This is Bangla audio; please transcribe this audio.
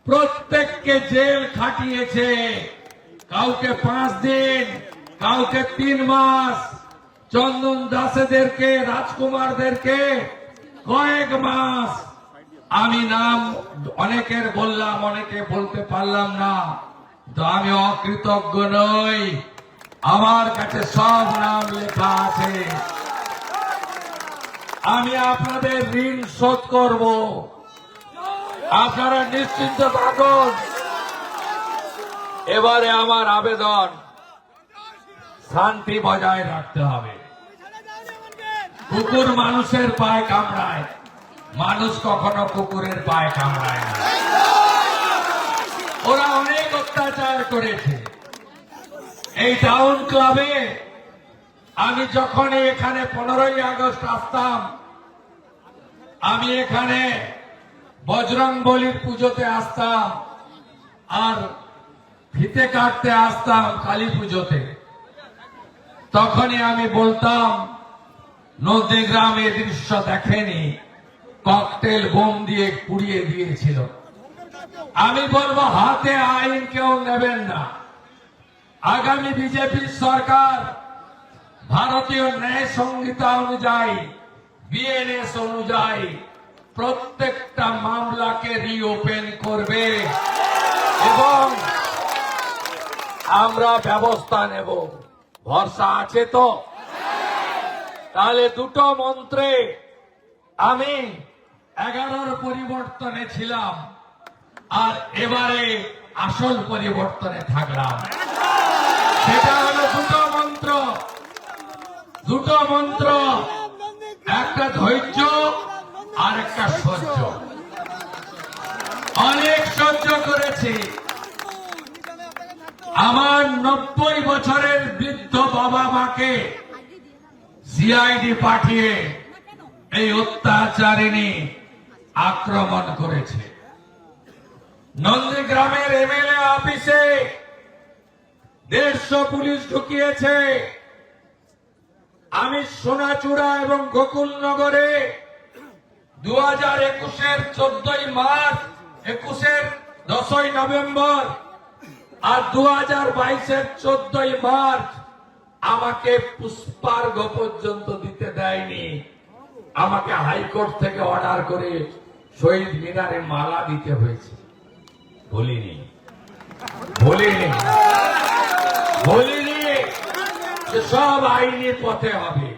প্রত্যেককে জেল খাটিয়েছে, কাউকে 5 দিন, কাউকে 3 মাস, চন্দন দাসেদেরকে, রাজকুমারদেরকে কয়েক মাস। আমি নাম অনেকের বললাম, অনেকে বলতে পারলাম না, তো আমি অকৃতজ্ঞ নই। আমার কাছে সব নাম লেখা আছে। আমি আপনাদের ঋণ শোধ করব, আপনারা নিশ্চিন্ত থাকুন। এবারে আমার আবেদন, শান্তি বজায় রাখতে হবে। কুকুর মানুষের পায়ে কামড়ায়, মানুষ কখনো কুকুরের পায়ে কামড়ায় না। ওরা অনেক অত্যাচার করেছে। এই টাউন ক্লাবে আমি যখন এখানে 15ই আগস্ট আসতাম, আমি এখানে বজরংবলীর পুজোতে আসতাম আর ফিতে কাটতে আসতাম কালী পুজোতে। তখনই আমি বলতাম, নন্দীগ্রাম এই দৃশ্য দেখেনি, ককটেল বোম দিয়ে পুড়িয়ে দিয়েছিল। আমি বলবো, হাতে আইন কেউ নেবেন না। আগামী বিজেপি সরকার ভারতীয় ন্যায় সংহিতা অনুযায়ী, বিএনএস অনুযায়ী প্রত্যেকটা মামলাকে রিওপেন করবে এবং আমরা ব্যবস্থা নেব। ভরসা আছে তো? তাহলে দুটো মন্ত্রে আমি 11-র পরিবর্তনে ছিলাম আর এবারে আসল পরিবর্তনে থাকলাম। সেটা হলো দুটো মন্ত্র, একটা ধৈর্য আর একটা সহ্য। অনেক সহ্য করেছি। আমার 90 বছরের বৃদ্ধ বাবা মাকে সিআইডি পাঠিয়ে এই অত্যাচারিণী আক্রমণ করেছে। নন্দীগ্রামের এমএলএ অফিসে 150 পুলিশ ঢুকিয়েছে। আমি সোনাচূড়া এবং গোকুলনগরে 2021-এর 14ই মার্চ, 21-এর 10ই নভেম্বর আর 2022-এর 14ই মার্চ আমাকে পুষ্পার্ঘ পর্যন্ত দিতে দেয়নি। আমাকে হাইকোর্ট থেকে অর্ডার করে শহীদ মিনারে মালা দিতে হয়েছে। বলিনি যে সব আইনি পথে হবে।